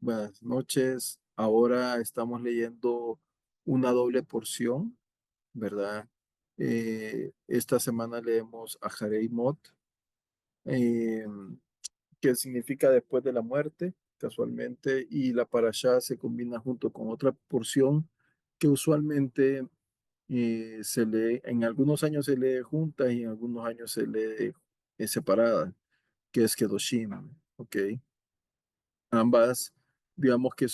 Buenas noches. Ahora estamos leyendo una doble porción, ¿verdad? Esta semana leemos a Mot, eh, que significa después de la muerte, casualmente, y la parashá se combina junto con otra porción que usualmente se lee, en algunos años se lee juntas y en algunos años se lee separada, que es Kedoshim, ¿ok? Ambas, digamos que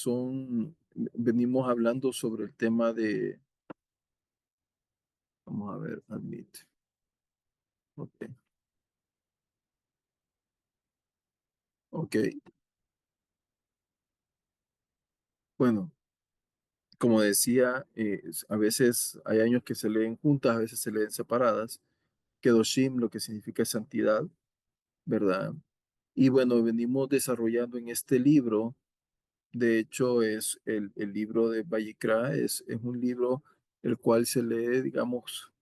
venimos hablando sobre el tema de, vamos a ver, ok, ok, bueno, como decía, a veces hay años que se leen juntas, a veces se leen separadas, Kedoshim, lo que significa santidad, ¿verdad? Y bueno, venimos desarrollando en este libro, de hecho es el libro de Vayikra, es un libro el cual se lee, digamos,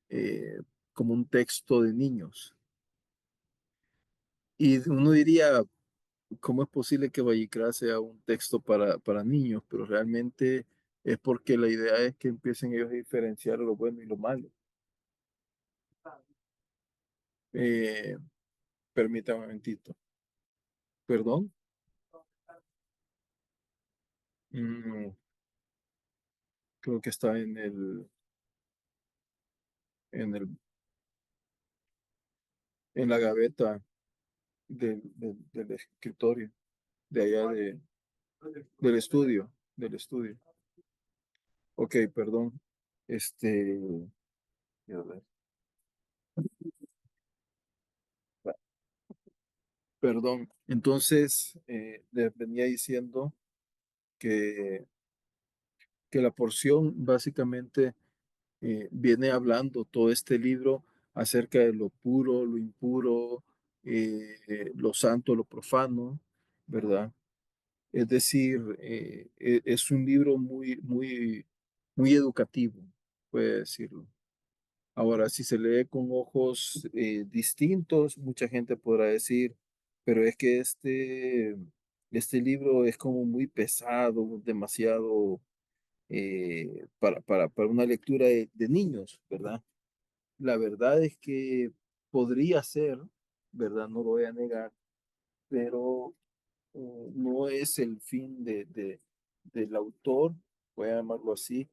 como un texto de niños. Y uno diría, ¿cómo es posible que Vallecra sea un texto para niños? Pero realmente es porque la idea es que empiecen ellos a diferenciar lo bueno y lo malo. Eh, Permítame un momentito. Perdón. Mm, Creo que está en el, en la gaveta del escritorio, de allá del estudio. Ok, perdón. Este, a ver, perdón. Entonces, les venía diciendo que que la porción básicamente viene hablando todo este libro acerca de lo puro, lo impuro, lo santo, lo profano, ¿verdad? Es decir, es un libro muy educativo, puede decirlo. Ahora, si se lee con ojos distintos, mucha gente podrá decir, pero es que este libro es como muy pesado, demasiado para una lectura de niños, ¿verdad? La verdad es que podría ser, ¿verdad? No lo voy a negar, pero no es el fin del autor, voy a llamarlo así.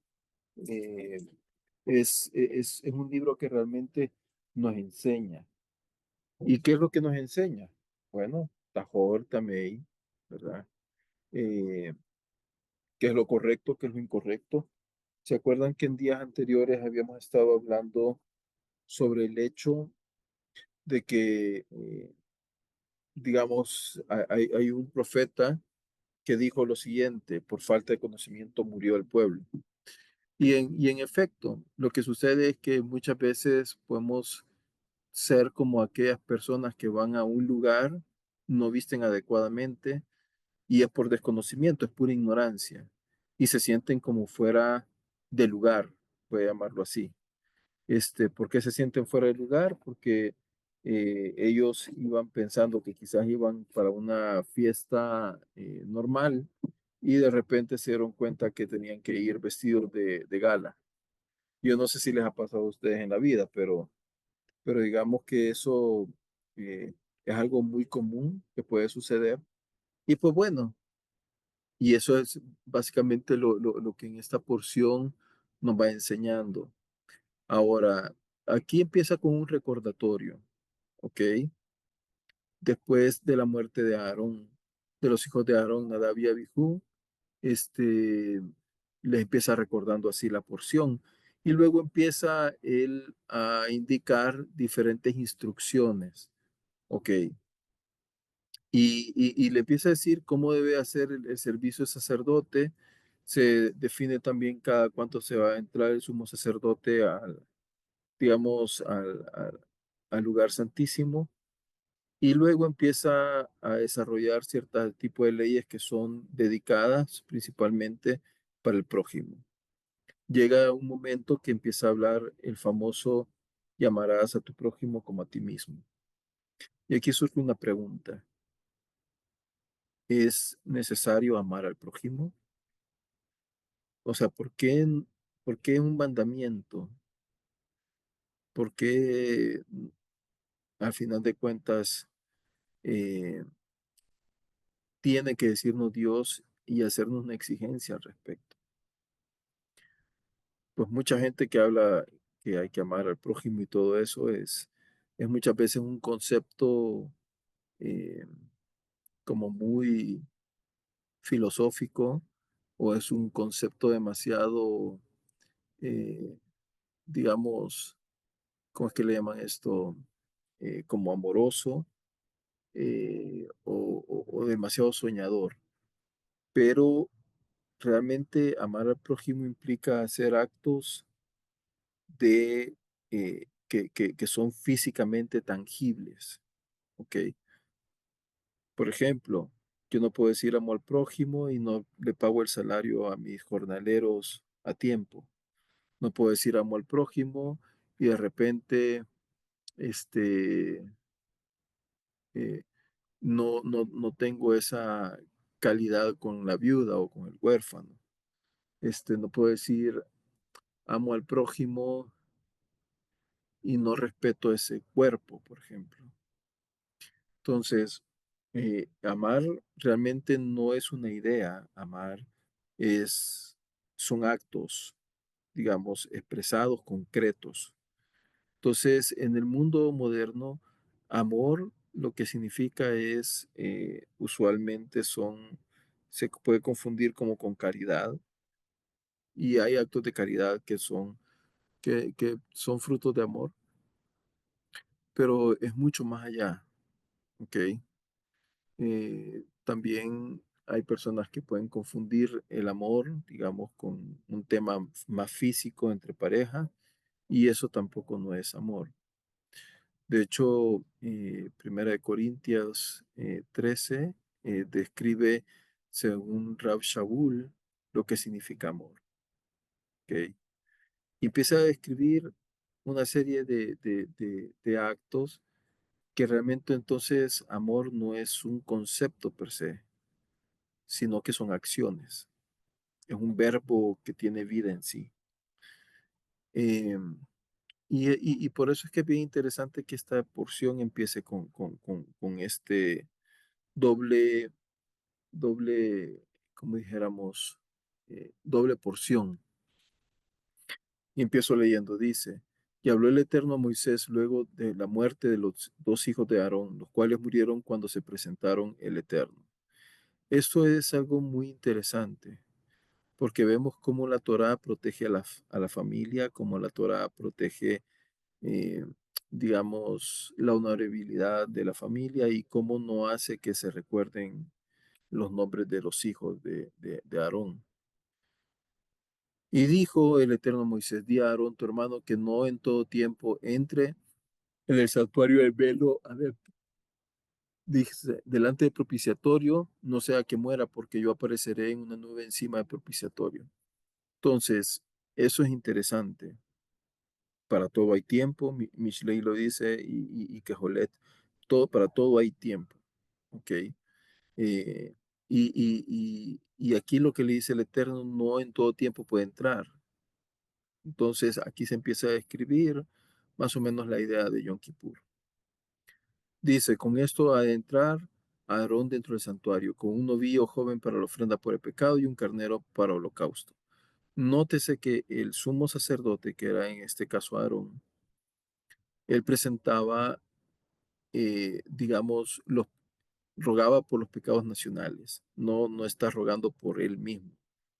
Eh, es un libro que realmente nos enseña. ¿Y qué es lo que nos enseña? Bueno, Tajor, Tamei, ¿verdad? Eh, ¿Qué es lo correcto, qué es lo incorrecto? ¿Se acuerdan que en días anteriores habíamos estado hablando sobre el hecho de que, digamos, hay un profeta que dijo lo siguiente: por falta de conocimiento murió el pueblo? Y en efecto, lo que sucede es que muchas veces podemos ser como aquellas personas que van a un lugar, no visten adecuadamente, y es por desconocimiento, es pura ignorancia, y se sienten como fuera de lugar, voy a llamarlo así. ¿Por qué se sienten fuera de lugar? Porque ellos iban pensando que quizás iban para una fiesta normal y de repente se dieron cuenta que tenían que ir vestidos de gala. Yo no sé si les ha pasado a ustedes en la vida, pero digamos que eso es algo muy común que puede suceder. Y pues bueno, y eso es básicamente lo que en esta porción nos va enseñando. Ahora, aquí empieza con un recordatorio, ¿ok? Después de la muerte de Aarón, de los hijos de Aarón, Nadab y Abijú, este, les empieza recordando así la porción. Y luego empieza él a indicar diferentes instrucciones, ¿ok? Y le empieza a decir cómo debe hacer el servicio de sacerdote. Se define también cada cuánto se va a entrar el sumo sacerdote digamos, al lugar santísimo, y luego empieza a desarrollar ciertos tipos de leyes que son dedicadas principalmente para el prójimo. Llega un momento que empieza a hablar el famoso llamarás a tu prójimo como a ti mismo. Y aquí surge una pregunta. ¿Es necesario amar al prójimo? O sea, por qué un mandamiento? ¿Por qué, al final de cuentas, eh, tiene que decirnos Dios y hacernos una exigencia al respecto? Pues mucha gente que habla que hay que amar al prójimo y todo eso es muchas veces un concepto eh, como muy filosófico o es un concepto demasiado, eh, digamos, ¿cómo es que le llaman esto? Como amoroso o demasiado soñador. Pero realmente amar al prójimo implica hacer actos de, que son físicamente tangibles, ¿ok? Por ejemplo, yo no puedo decir amo al prójimo y no le pago el salario a mis jornaleros a tiempo. No puedo decir amo al prójimo y de repente este, eh, no tengo esa calidad con la viuda o con el huérfano. No puedo decir amo al prójimo y no respeto ese cuerpo, por ejemplo. Entonces, amar realmente no es una idea, amar es, son actos, digamos, expresados, concretos. Entonces, en el mundo moderno, amor lo que significa es, usualmente se puede confundir como con caridad y hay actos de caridad que son frutos de amor, pero es mucho más allá, ¿ok? También hay personas que pueden confundir el amor, digamos, con un tema más físico entre pareja y eso tampoco no es amor. De hecho, Primera de Corintios 13 describe, según Rab Shaul, lo que significa amor. ¿Ok? Y empieza a describir una serie de actos que realmente entonces amor no es un concepto per se, sino que son acciones. Es un verbo que tiene vida en sí. Em, y por eso es que es bien interesante que esta porción empiece con este doble, doble, como dijéramos, doble porción. Y empiezo leyendo, dice, y habló el Eterno a Moisés luego de la muerte de los dos hijos de Aarón, los cuales murieron cuando se presentaron el Eterno. Esto es algo muy interesante, porque vemos cómo la Torá protege a la familia, cómo la Torá protege, eh, digamos, la honorabilidad de la familia y cómo no hace que se recuerden los nombres de los hijos de Aarón. Y dijo el Eterno a Moisés, di a Aarón tu hermano que no en todo tiempo entre en el santuario del velo adentro. Dice, delante del propiciatorio, no sea que muera, porque yo apareceré en una nube encima del propiciatorio. Entonces, eso es interesante. Para todo hay tiempo, Mishlei lo dice y Kejolet, para todo hay tiempo. ¿Ok? Eh, y aquí lo que le dice el Eterno, no en todo tiempo puede entrar. Entonces aquí se empieza a escribir más o menos la idea de Yom Kippur. Dice, con esto ha de entrar Aarón dentro del santuario, con un novillo joven para la ofrenda por el pecado y un carnero para holocausto. Nótese que el sumo sacerdote, que era en este caso Aarón, él presentaba, digamos, rogaba por los pecados nacionales, no está rogando por él mismo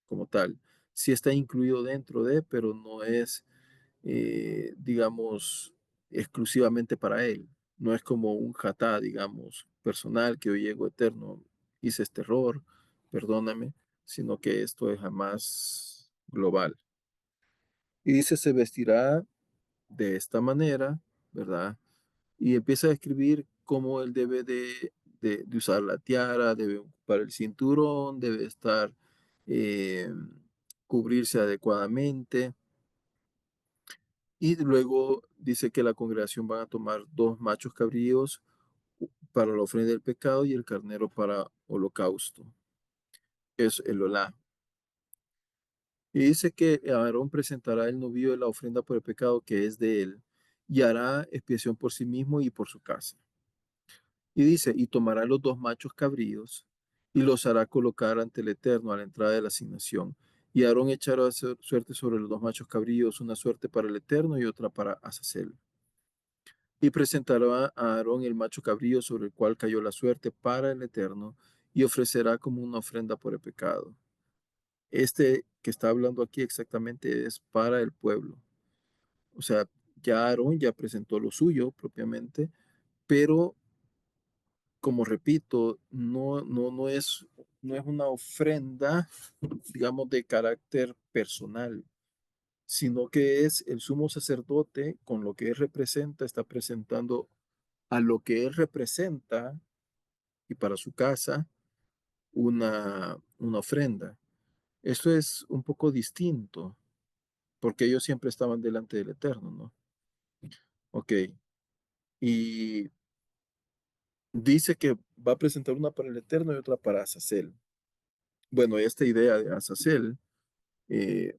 como tal. Sí está incluido dentro de, pero no es, digamos, exclusivamente para él. No es como un jatá, digamos, personal que hoy llego eterno, hice este error, perdóname, sino que esto es jamás global. Y dice, se vestirá de esta manera, ¿verdad? Y empieza a describir cómo él debe de usar la tiara, debe ocupar el cinturón, debe estar, eh, cubrirse adecuadamente. Y luego dice que la congregación van a tomar dos machos cabríos para la ofrenda del pecado y el carnero para holocausto. Es el olá. Y dice que Aarón presentará el novillo de la ofrenda por el pecado que es de él, y hará expiación por sí mismo y por su casa. Y dice, y tomará los dos machos cabríos y los hará colocar ante el Eterno a la entrada de la asignación. Y Aarón echará suerte sobre los dos machos cabríos, una suerte para el Eterno y otra para Azazel. Y presentará a Aarón el macho cabrío sobre el cual cayó la suerte para el Eterno, y ofrecerá como una ofrenda por el pecado. Este que está hablando aquí exactamente es para el pueblo. O sea, ya Aarón ya presentó lo suyo propiamente, pero como repito, no es una ofrenda, digamos, de carácter personal, sino que es el sumo sacerdote con lo que él representa, está presentando a lo que él representa y para su casa una ofrenda. Esto es un poco distinto, porque ellos siempre estaban delante del Eterno, ¿no? Ok, y dice que va a presentar una para el Eterno y otra para Azazel. Bueno, esta idea de Azazel, eh,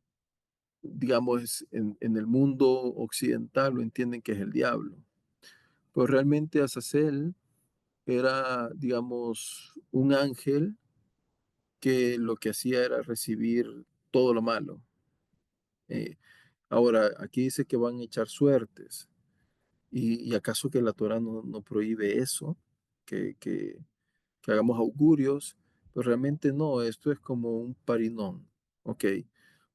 digamos, en el mundo occidental lo entienden que es el diablo. Pues realmente Azazel era, digamos, un ángel que lo que hacía era recibir todo lo malo. Eh, Ahora, aquí dice que van a echar suertes. ¿Y acaso que la Torah no prohíbe eso? Que, que hagamos augurios, pero realmente no, esto es como un parinón. Ok,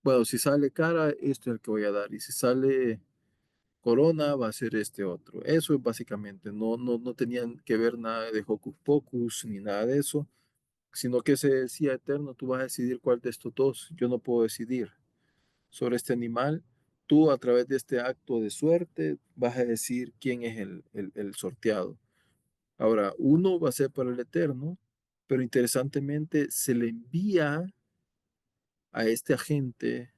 bueno, si sale cara, esto es el que voy a dar, y si sale corona, va a ser este otro. Eso es básicamente, no tenían que ver nada de hocus pocus ni nada de eso, sino que se decía eterno, tú vas a decidir cuál de estos dos, yo no puedo decidir sobre este animal. Tú a través de este acto de suerte vas a decir quién es el sorteado. Ahora, uno va a ser para el Eterno, pero interesantemente se le envía a este agente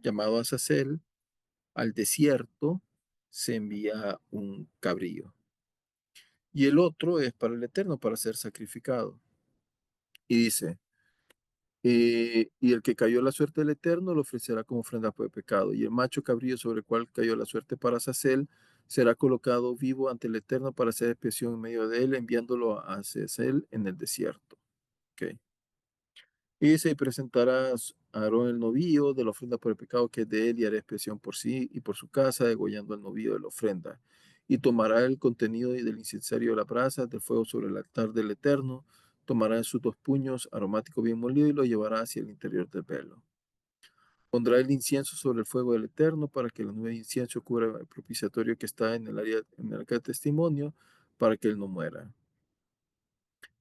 llamado Azazel al desierto, se envía un cabrío. Y el otro es para el Eterno, para ser sacrificado. Y dice, y el que cayó la suerte del Eterno lo ofrecerá como ofrenda por el pecado. Y el macho cabrío sobre el cual cayó la suerte para Azazel será colocado vivo ante el Eterno para hacer expiación en medio de él, enviándolo a Azazel en el desierto. Okay. Y dice, y presentarás a Aarón el novillo de la ofrenda por el pecado que es de él y hará expiación por sí y por su casa, degollando al novillo de la ofrenda. Y tomará el contenido del incensario de la brasa del fuego sobre el altar del Eterno, tomará en sus dos puños aromático bien molido y lo llevará hacia el interior del velo. Pondrá el incienso sobre el fuego del Eterno para que la nube de incienso cubra el propiciatorio que está en el área, en el arca de testimonio, para que él no muera.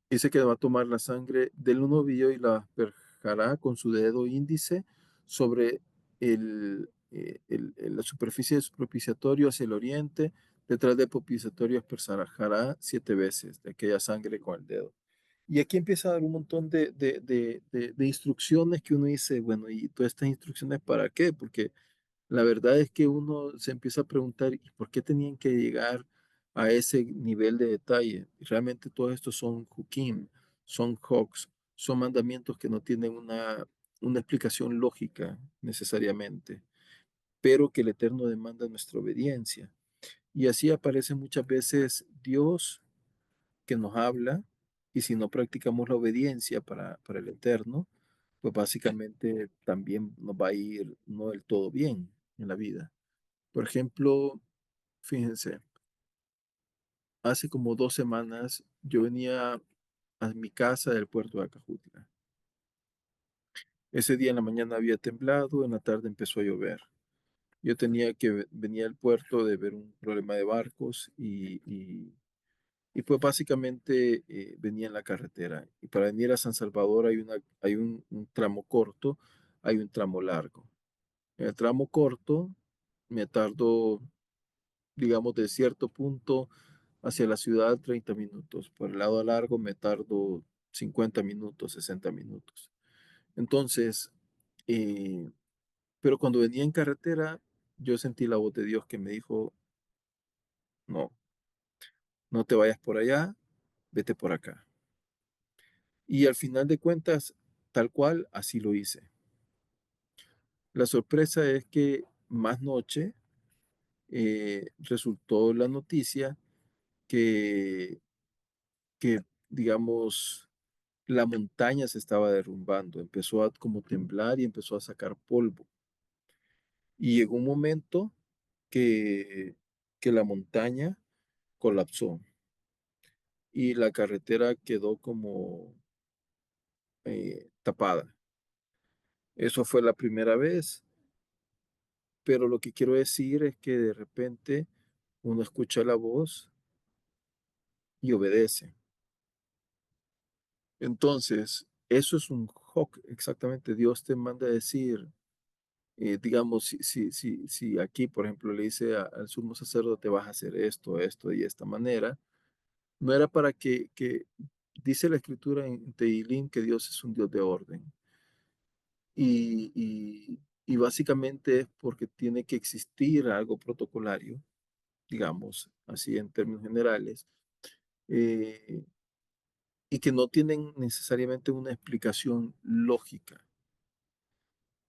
Dice que va a tomar la sangre del novillo y la asperjará con su dedo índice sobre la superficie de su propiciatorio hacia el oriente. Detrás del propiciatorio asperjará 7 veces de aquella sangre con el dedo. Y aquí empieza a dar un montón de instrucciones que uno dice, bueno, ¿y todas estas instrucciones para qué? Porque la verdad es que uno se empieza a preguntar, ¿y por qué tenían que llegar a ese nivel de detalle? Y realmente todos estos son hukim, son hoks, son mandamientos que no tienen una explicación lógica necesariamente, pero que el Eterno demanda nuestra obediencia. Y así aparece muchas veces Dios que nos habla, y si no practicamos la obediencia para el Eterno, pues básicamente también nos va a ir no del todo bien en la vida. Por ejemplo, fíjense, hace como 2 semanas yo venía a mi casa del puerto de Acajutla. Ese día en la mañana había temblado, en la tarde empezó a llover. Yo tenía que venir al puerto de ver un problema de barcos y pues básicamente venía en la carretera. Y para venir a San Salvador hay un tramo corto, hay un tramo largo. En el tramo corto me tardo, digamos, de cierto punto hacia la ciudad 30 minutos. Por el lado largo me tardo 50 minutos, 60 minutos. Entonces, eh, pero cuando venía en carretera, yo sentí la voz de Dios que me dijo, no, no te vayas por allá, vete por acá. Y al final de cuentas, tal cual, así lo hice. La sorpresa es que más noche resultó la noticia que, que, digamos, la montaña se estaba derrumbando, empezó a como temblar y empezó a sacar polvo. Y llegó un momento que, que la montaña colapsó y la carretera quedó como tapada. Eso fue la primera vez, pero lo que quiero decir es que de repente uno escucha la voz y obedece. Entonces, eso es un hoc, exactamente. Dios te manda a decir, digamos, si aquí, por ejemplo, le dice al sumo sacerdote, vas a hacer esto, esto y esta manera, no era para que dice la escritura en Tehilim que Dios es un Dios de orden. Y básicamente es porque tiene que existir algo protocolario, digamos, así en términos generales, eh, y que no tienen necesariamente una explicación lógica,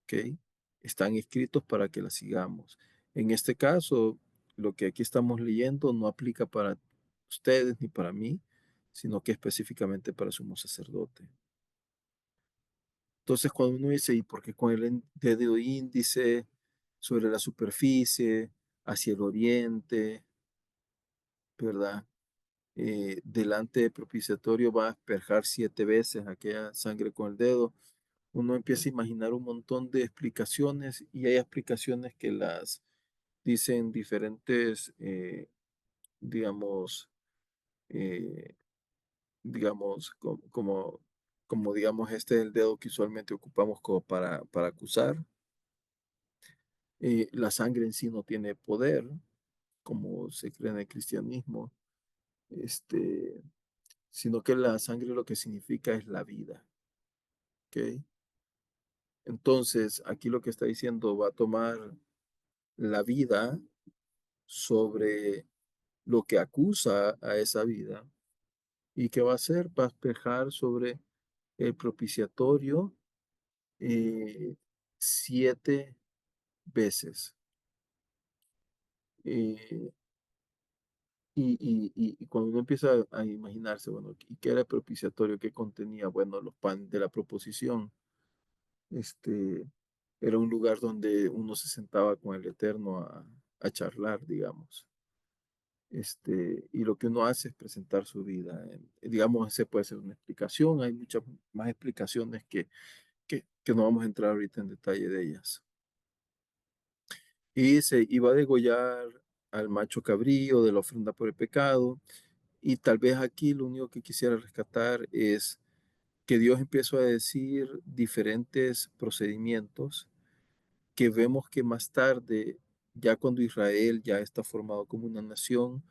¿ok? Están escritos para que la sigamos. En este caso, lo que aquí estamos leyendo no aplica para ustedes ni para mí, sino que específicamente para sumo sacerdote. Entonces, cuando uno dice, ¿y por qué con el dedo índice sobre la superficie, hacia el oriente, ¿verdad? Delante del propiciatorio va a asperjar 7 veces aquella sangre con el dedo. Uno empieza a imaginar un montón de explicaciones y hay explicaciones que las dicen diferentes, digamos, eh, como digamos, este es el dedo que usualmente ocupamos como para acusar. La sangre en sí no tiene poder, como se cree en el cristianismo, este, sino que la sangre lo que significa es la vida, ¿ok? Entonces, aquí lo que está diciendo va a tomar la vida sobre lo que acusa a esa vida. ¿Y qué va a hacer? Va a espejar sobre el propiciatorio 7 veces. Eh, y cuando uno empieza a imaginarse, bueno, ¿y qué era el propiciatorio? ¿Qué contenía? Bueno, los panes de la proposición. Este, era un lugar donde uno se sentaba con el Eterno a charlar, digamos. Y lo que uno hace es presentar su vida. Digamos, ese puede ser una explicación. Hay muchas más explicaciones que no vamos a entrar ahorita en detalle de ellas. Y se iba a degollar al macho cabrío de la ofrenda por el pecado. Y tal vez aquí lo único que quisiera rescatar es que Dios empieza a decir diferentes procedimientos que vemos que más tarde, ya cuando Israel ya está formado como una nación,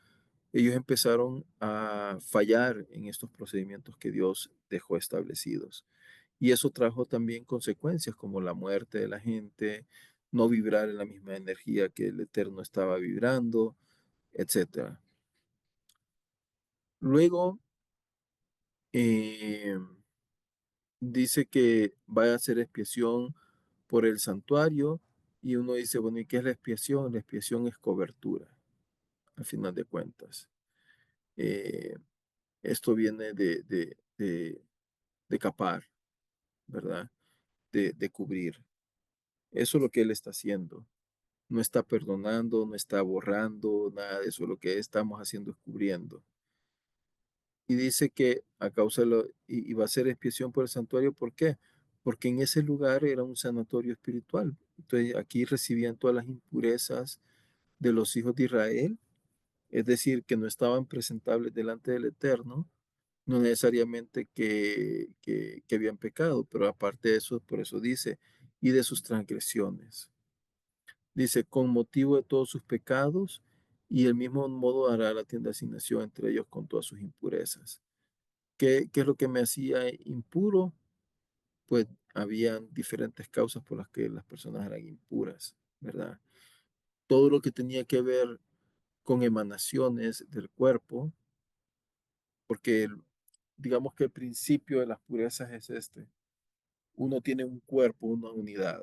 ellos empezaron a fallar en estos procedimientos que Dios dejó establecidos. Y eso trajo también consecuencias como la muerte de la gente, no vibrar en la misma energía que el Eterno estaba vibrando, etcétera. Luego, eh, dice que va a hacer expiación por el santuario y uno dice, bueno, ¿y qué es la expiación? La expiación es cobertura, al final de cuentas. Eh, Esto viene de capar, ¿verdad? De cubrir. Eso es lo que él está haciendo. No está perdonando, no está borrando, nada de eso. Lo que estamos haciendo es cubriendo. Y dice que a causa de y va a ser expiación por el santuario, ¿por qué? Porque en ese lugar era un sanatorio espiritual. Entonces aquí recibían todas las impurezas de los hijos de Israel, es decir, que no estaban presentables delante del Eterno, no necesariamente que habían pecado, pero aparte de eso, por eso dice, y de sus transgresiones. Dice, con motivo de todos sus pecados, y del mismo modo hará la tienda de asignación entre ellos con todas sus impurezas. ¿Qué es lo que me hacía impuro? Pues habían diferentes causas por las que las personas eran impuras, ¿verdad? Todo lo que tenía que ver con emanaciones del cuerpo, porque digamos que el principio de las purezas es este. Uno tiene un cuerpo, una unidad.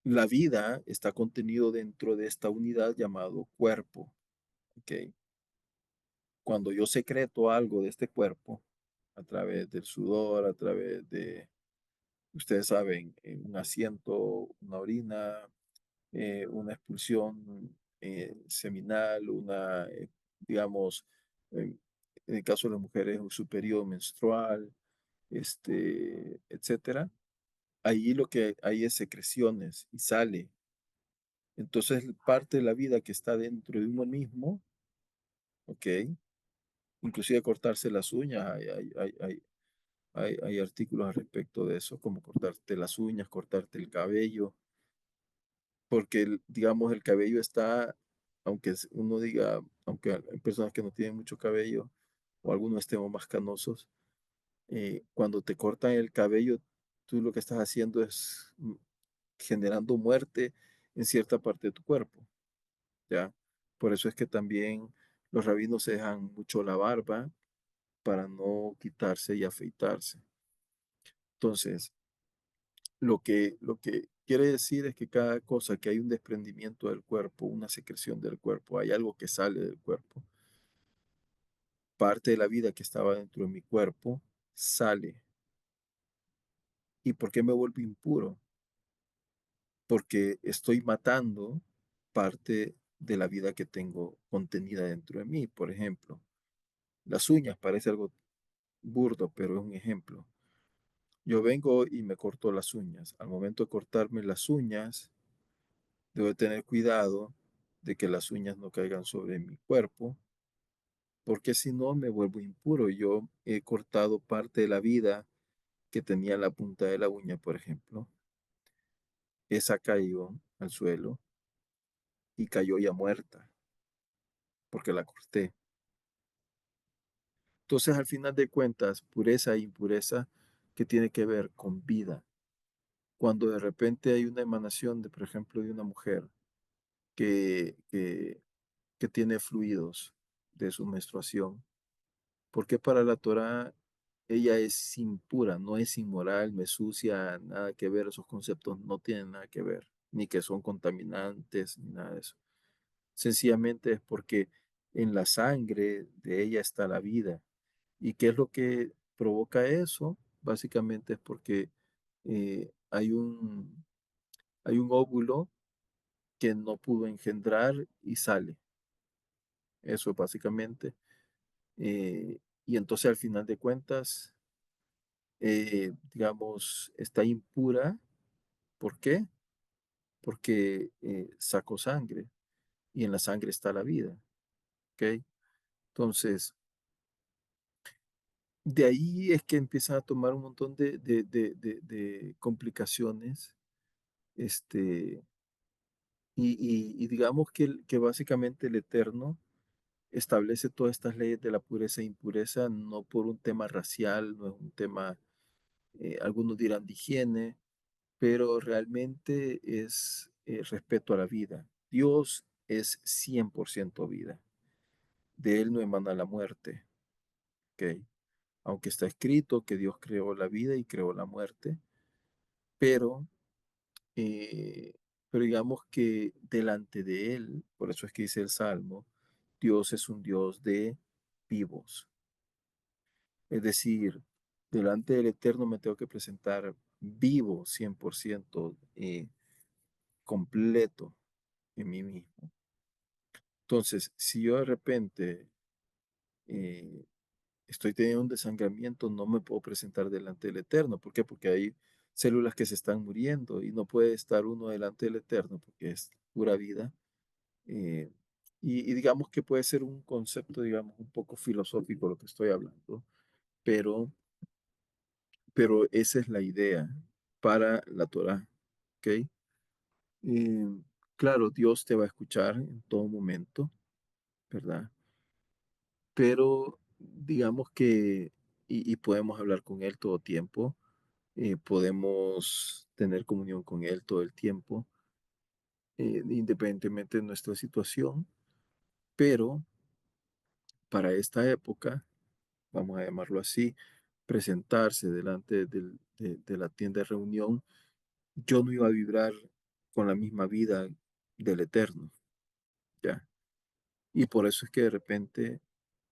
La vida está contenido dentro de esta unidad llamado cuerpo. ¿Ok? Cuando yo secreto algo de este cuerpo, a través del sudor, a través de, ustedes saben, un asiento, una orina, una expulsión seminal, una, digamos, en, en el caso de las mujeres, su periodo menstrual, etcétera. Ahí lo que hay es secreciones y sale. Entonces, parte de la vida que está dentro de uno mismo, ¿ok? Inclusive cortarse las uñas, hay artículos al respecto de eso, como cortarte las uñas, cortarte el cabello, porque, digamos, el cabello está, aunque uno diga, aunque hay personas que no tienen mucho cabello, o algunos estemos más canosos, cuando te cortan el cabello, tú lo que estás haciendo es generando muerte en cierta parte de tu cuerpo, ¿ya? Por eso es que también los rabinos se dejan mucho la barba para no quitarse y afeitarse. Entonces, lo que quiere decir es que cada cosa que hay un desprendimiento del cuerpo, una secreción del cuerpo, hay algo que sale del cuerpo, parte de la vida que estaba dentro de mi cuerpo sale. ¿Y por qué me vuelvo impuro? Porque estoy matando parte de la vida que tengo contenida dentro de mí. Por ejemplo, las uñas parece algo burdo, pero es un ejemplo. Yo vengo y me corto las uñas. Al momento de cortarme las uñas, debo tener cuidado de que las uñas no caigan sobre mi cuerpo, porque si no me vuelvo impuro. Yo he cortado parte de la vida que tenía en la punta de la uña, por ejemplo. Esa cayó al suelo y cayó ya muerta, porque la corté. Entonces, al final de cuentas, pureza e impureza, que tiene que ver con vida. Cuando de repente hay una emanación de, por ejemplo, de una mujer que, que, que tiene fluidos de su menstruación, porque para la Torá ella es impura, no es inmoral, no es sucia, nada que ver, esos conceptos no tienen nada que ver, ni que son contaminantes, ni nada de eso. Sencillamente es porque en la sangre de ella está la vida. ¿Y qué es lo que provoca eso? Básicamente es porque hay un óvulo que no pudo engendrar y sale. Eso es básicamente. Y entonces al final de cuentas, digamos, está impura. ¿Por qué? Porque sacó sangre y en la sangre está la vida. ¿Ok? Entonces, de ahí es que empiezan a tomar un montón de complicaciones. Este, y digamos que básicamente el Eterno establece todas estas leyes de la pureza e impureza no por un tema racial, no es un tema, algunos dirán de higiene, pero realmente es respeto a la vida. Dios es 100% vida. De Él no emana la muerte. ¿Ok? Aunque está escrito que Dios creó la vida y creó la muerte, pero, eh, pero digamos que delante de Él, por eso es que dice el Salmo, Dios es un Dios de vivos. Es decir, delante del Eterno me tengo que presentar vivo 100% completo en mí mismo. Entonces, si yo de repente eh, estoy teniendo un desangramiento, no me puedo presentar delante del Eterno. ¿Por qué? Porque hay células que se están muriendo y no puede estar uno delante del Eterno porque es pura vida. Eh, y digamos que puede ser un concepto, digamos, un poco filosófico lo que estoy hablando, pero, pero esa es la idea para la Torah. ¿Ok? Claro, Dios te va a escuchar en todo momento, ¿verdad? Pero digamos que, y podemos hablar con Él todo tiempo, podemos tener comunión con Él todo el tiempo, independientemente de nuestra situación, pero para esta época vamos a llamarlo así, presentarse delante de la tienda de reunión, yo no iba a vibrar con la misma vida del Eterno, ¿ya? Y por eso es que de repente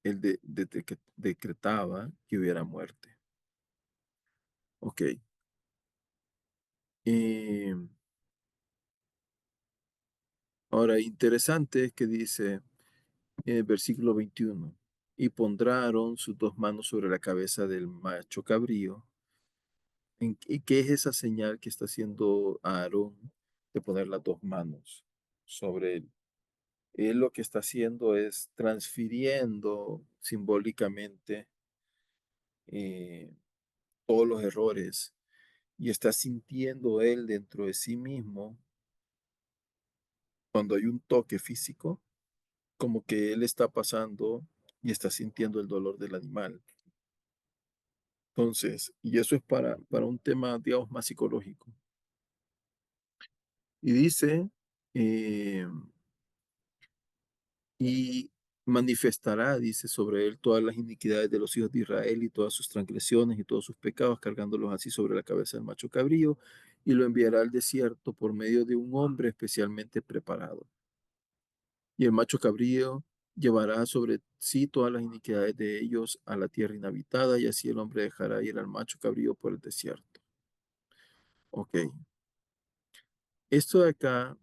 él que decretaba que hubiera muerte. Ok. Y ahora, interesante es que dice en el versículo 21, y pondrá Aarón sus dos manos sobre la cabeza del macho cabrío. ¿Y qué es esa señal que está haciendo Aarón de poner las dos manos sobre él? Él lo que está haciendo es transfiriendo simbólicamente eh, todos los errores y está sintiendo él dentro de sí mismo cuando hay un toque físico, como que él está pasando y está sintiendo el dolor del animal. Entonces, y eso es para un tema, digamos, más psicológico. Y dice, eh, y manifestará, dice, sobre él todas las iniquidades de los hijos de Israel y todas sus transgresiones y todos sus pecados, cargándolos así sobre la cabeza del macho cabrío, y lo enviará al desierto por medio de un hombre especialmente preparado. Y el macho cabrío llevará sobre sí todas las iniquidades de ellos a la tierra inhabitada, y así el hombre dejará ir al macho cabrío por el desierto. Ok. Esto de acá,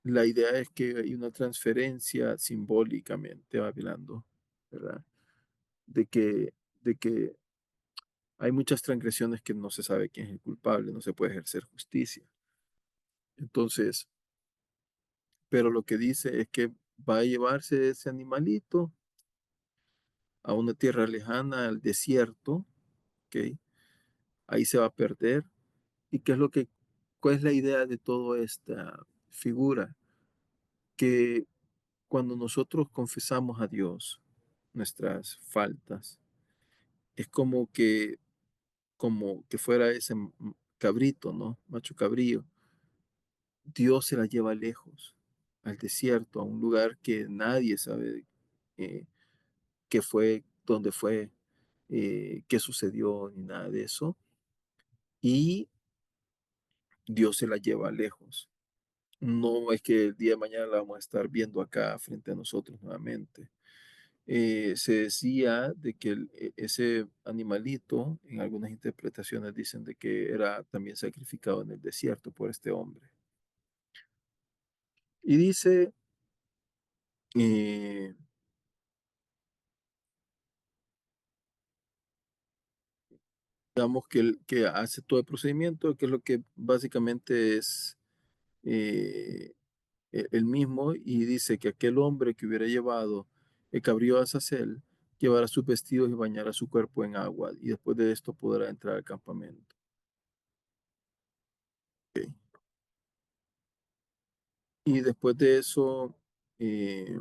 la idea es que hay una transferencia simbólicamente hablando, ¿verdad? De que, de que hay muchas transgresiones que no se sabe quién es el culpable, no se puede ejercer justicia. Entonces, pero lo que dice es que va a llevarse ese animalito a una tierra lejana, al desierto, ¿ok? Ahí se va a perder. ¿Y qué es lo que, cuál es la idea de toda esta figura? Que cuando nosotros confesamos a Dios nuestras faltas, es como que fuera ese cabrito, ¿no? Macho cabrío. Dios se la lleva lejos, al desierto, a un lugar que nadie sabe eh, qué fue, dónde fue, qué sucedió, ni nada de eso. Y Dios se la lleva lejos. No es que el día de mañana la vamos a estar viendo acá frente a nosotros nuevamente. Se decía de que ese animalito, en algunas interpretaciones dicen de que era también sacrificado en el desierto por este hombre. Y dice, eh, digamos que el que hace todo el procedimiento, que es lo que básicamente es eh, el mismo, y dice que aquel hombre que hubiera llevado el cabrío a Azazel llevará sus vestidos y bañará su cuerpo en agua, y después de esto podrá entrar al campamento. Ok. Y después de eso, eh,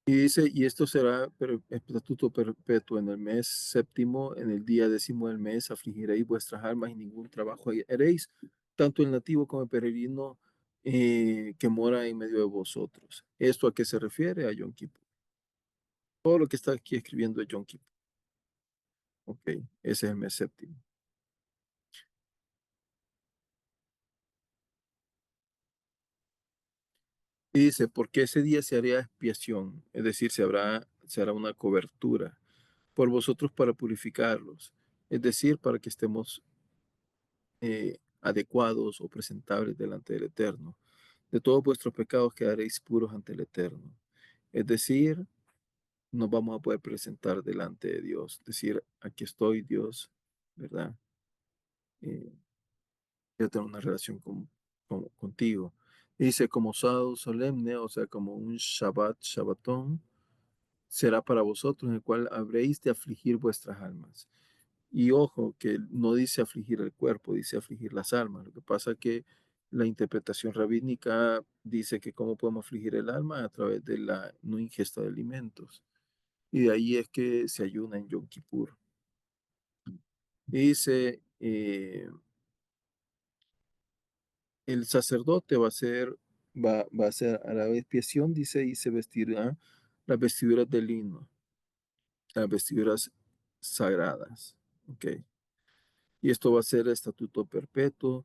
y dice, y esto será estatuto perpetuo en el mes séptimo, en el día décimo del mes, afligiréis vuestras almas y ningún trabajo haréis, tanto el nativo como el peregrino que mora en medio de vosotros. ¿Esto a qué se refiere? A Yom Kippur. Todo lo que está aquí escribiendo es Yom Kippur. Ok, ese es el mes séptimo. Y dice, porque ese día se haría expiación, es decir, se hará una cobertura por vosotros para purificarlos, es decir, para que estemos adecuados o presentables delante del Eterno. De todos vuestros pecados quedaréis puros ante el Eterno. Es decir, nos vamos a poder presentar delante de Dios, decir, aquí estoy, Dios, ¿verdad? Eh, Quiero tener una relación contigo. Dice, como sábado solemne, o sea, como un Shabbat, Shabbatón, será para vosotros, en el cual habréis de afligir vuestras almas. Y ojo, que no dice afligir el cuerpo, dice afligir las almas. Lo que pasa es que la interpretación rabínica dice que cómo podemos afligir el alma a través de la no ingesta de alimentos. Y de ahí es que se ayuna en Yom Kippur. Y dice, el sacerdote va a hacer a la expiación, dice, y se vestirá las vestiduras de lino. las vestiduras sagradas. ¿Ok? Y esto va a ser estatuto perpetuo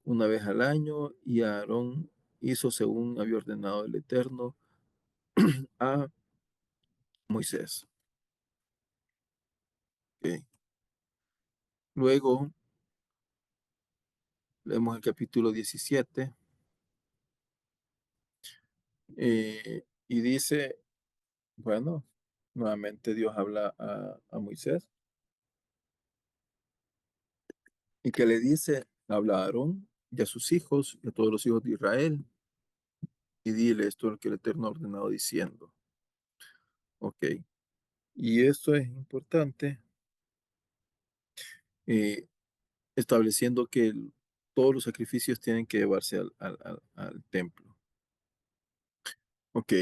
una vez al año, y Aarón hizo según había ordenado el Eterno a Moisés. ¿Ok? Luego leemos el capítulo 17 y dice, bueno, nuevamente Dios habla a Moisés y que le dice, habla a Aarón y a sus hijos y a todos los hijos de Israel y dile esto es lo que el Eterno ha ordenado diciendo. Ok, y esto es importante, eh, estableciendo que todos los sacrificios tienen que llevarse al templo. Ok,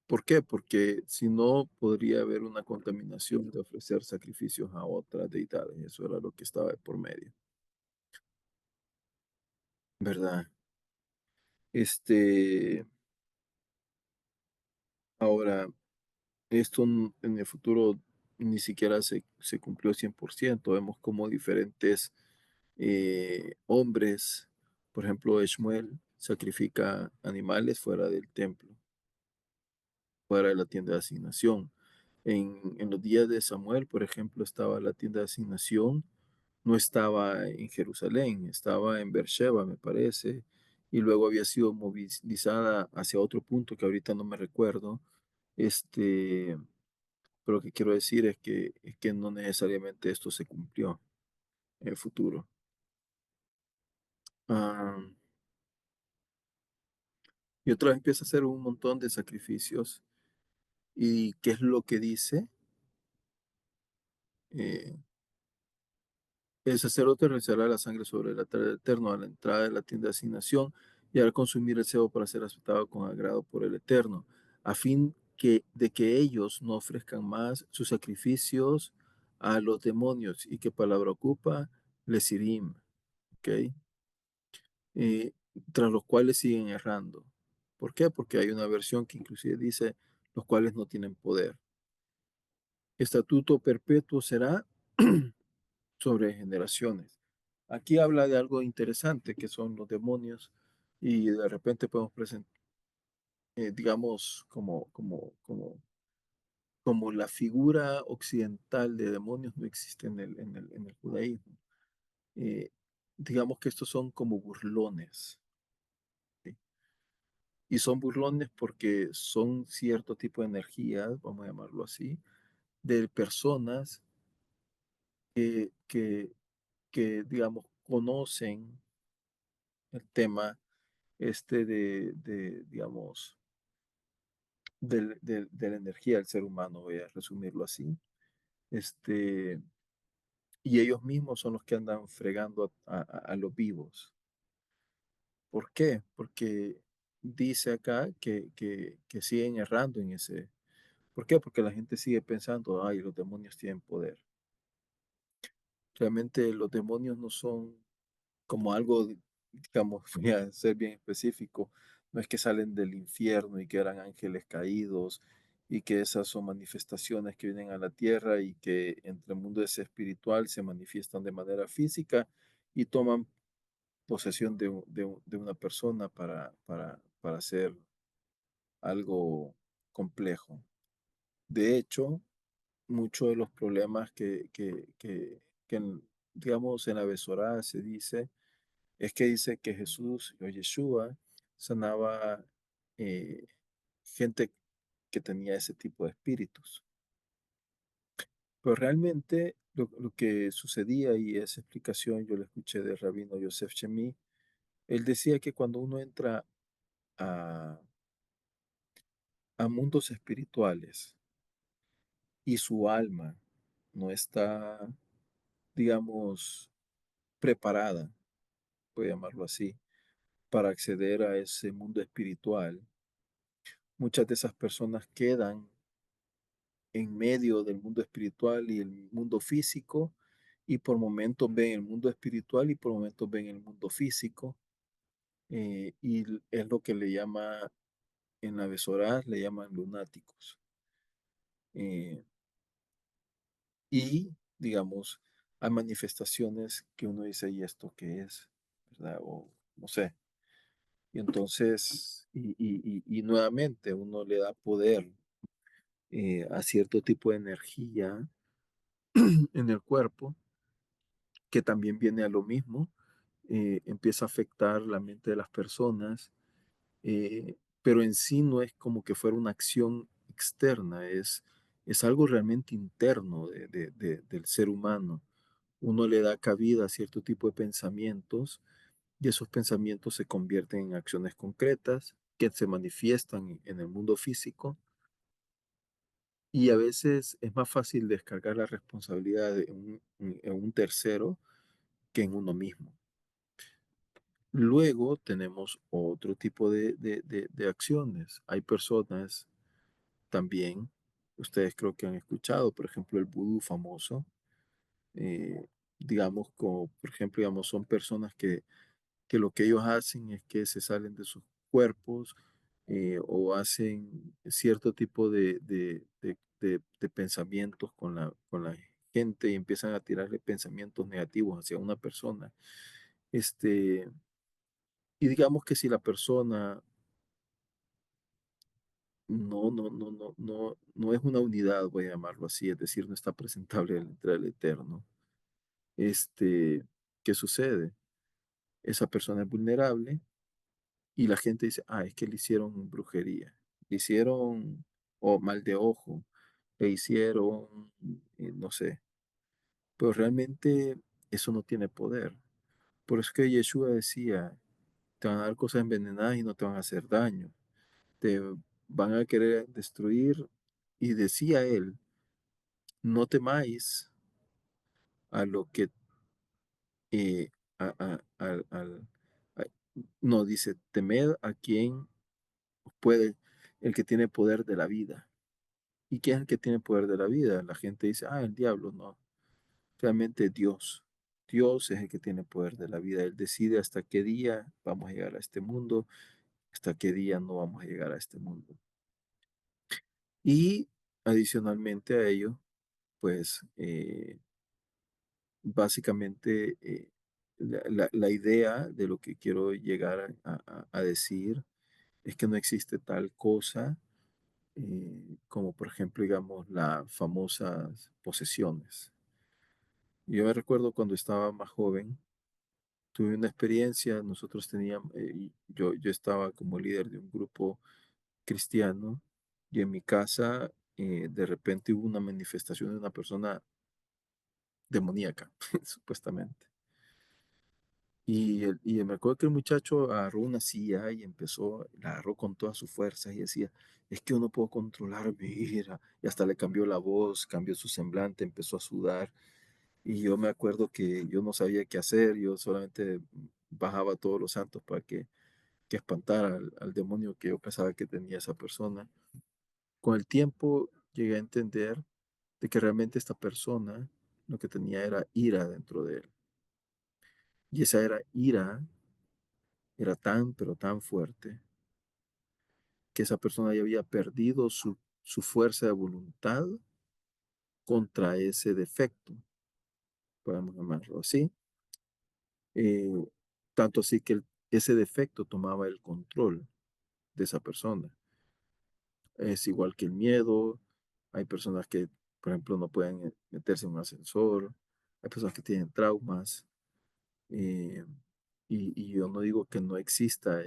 ¿por qué? Porque si no, podría haber una contaminación de ofrecer sacrificios a otras deidades. Eso era lo que estaba de por medio, ¿verdad? Este, ahora, esto en el futuro ni siquiera se cumplió 100%. Vemos como diferentes hombres, por ejemplo, Shmuel sacrifica animales fuera del templo, fuera de la tienda de asignación. En los días de Samuel, por ejemplo, estaba la tienda de asignación, no estaba en Jerusalén, estaba en Beersheba, me parece, y luego había sido movilizada hacia otro punto que ahorita no me recuerdo. Este, pero lo que quiero decir es que no necesariamente esto se cumplió en el futuro. Ah, y otra vez empieza a hacer un montón de sacrificios. ¿Y qué es lo que dice? Eh, El sacerdote realizará la sangre sobre el altar eterno a la entrada de la tienda de asignación y hará consumir el cebo para ser aceptado con agrado por el Eterno, a fin de que ellos no ofrezcan más sus sacrificios a los demonios. ¿Y qué palabra ocupa? Lesirim, ¿ok? Eh, tras los cuales siguen errando. ¿Por qué? Porque hay una versión que inclusive dice los cuales no tienen poder. Estatuto perpetuo será sobre generaciones. Aquí habla de algo interesante que son los demonios y de repente podemos presentar, digamos, como la figura occidental de demonios no existe en el judaísmo. Eh, digamos que estos son como burlones, ¿sí? Y son burlones porque son cierto tipo de energías, vamos a llamarlo así, de personas que, digamos, conocen el tema digamos, de la energía del ser humano, voy a resumirlo así. Este, y ellos mismos son los que andan fregando a los vivos. ¿Por qué? Porque dice acá que siguen errando en ese. ¿Por qué? Porque la gente sigue pensando, ay, los demonios tienen poder. Realmente los demonios no son como algo, digamos, voy a ser bien específico, no es que salen del infierno y que eran ángeles caídos y que esas son manifestaciones que vienen a la tierra y que entre el mundo ese espiritual se manifiestan de manera física y toman posesión de una persona para hacer algo complejo. De hecho, muchos de los problemas digamos, en la Besorá se dice, es que dice que Jesús o Yeshua sanaba eh, gente que tenía ese tipo de espíritus. Pero realmente lo que sucedía, y esa explicación yo la escuché del rabino Yosef Shemi, él decía que cuando uno entra a, a mundos espirituales y su alma no está, digamos, preparada, voy a llamarlo así, para acceder a ese mundo espiritual, muchas de esas personas quedan en medio del mundo espiritual y el mundo físico, y por momentos ven el mundo espiritual y por momentos ven el mundo físico, es lo que le llama, en la Besorá, le llaman lunáticos. Eh, y, digamos, hay manifestaciones que uno dice, ¿y esto qué es? ¿Verdad? O no sé. Y entonces, y nuevamente uno le da poder a cierto tipo de energía en el cuerpo, que también viene a lo mismo, empieza a afectar la mente de las personas, pero en sí no es como que fuera una acción externa, es algo realmente interno del ser humano. Uno le da cabida a cierto tipo de pensamientos y esos pensamientos se convierten en acciones concretas que se manifiestan en el mundo físico y a veces es más fácil descargar la responsabilidad en un tercero que en uno mismo. Luego tenemos otro tipo de acciones. Hay personas también, ustedes creo que han escuchado, por ejemplo, el vudú famoso, digamos, como por ejemplo, digamos, son personas que lo que ellos hacen es que se salen de sus cuerpos o hacen cierto tipo de pensamientos con la gente y empiezan a tirarle pensamientos negativos hacia una persona. Este, y digamos que si la persona no es una unidad, voy a llamarlo así, es decir, no está presentable entre el Eterno, este, ¿qué sucede? Esa persona es vulnerable y la gente dice, ah, es que le hicieron brujería, le hicieron o mal de ojo, le hicieron, no sé, pero realmente eso no tiene poder. Por eso que Yeshua decía, te van a dar cosas envenenadas y no te van a hacer daño, te van a querer destruir. Y decía él, no temáis a lo que, eh, a- no, dice, temed a quien puede, el que tiene poder de la vida. ¿Y quién es el que tiene poder de la vida? La gente dice, ah, el diablo, no. Realmente Dios. Dios es el que tiene poder de la vida. Él decide hasta qué día vamos a llegar a este mundo, hasta qué día no vamos a llegar a este mundo. Y adicionalmente a ello, pues básicamente la idea de lo que quiero llegar a decir es que no existe tal cosa como por ejemplo, digamos, las famosas posesiones. Yo me recuerdo cuando estaba más joven, tuve una experiencia, nosotros teníamos, yo estaba como líder de un grupo cristiano y en mi casa de repente hubo una manifestación de una persona demoníaca, supuestamente. Y me acuerdo que el muchacho agarró una silla y empezó, la agarró con todas sus fuerzas y decía, es que yo no puedo controlar mi ira. Y hasta le cambió la voz, cambió su semblante, empezó a sudar. Y yo me acuerdo que yo no sabía qué hacer, yo solamente bajaba a todos los santos para que espantara al demonio que yo pensaba que tenía esa persona. Con el tiempo llegué a entender de que realmente esta persona lo que tenía era ira dentro de él. Y esa era ira era tan, pero tan fuerte que esa persona ya había perdido su fuerza de voluntad contra ese defecto, podemos llamarlo así. Eh, tanto así que ese defecto tomaba el control de esa persona. Es igual que el miedo. Hay personas que, por ejemplo, no pueden meterse en un ascensor. Hay personas que tienen traumas. eh, y yo no digo que no exista,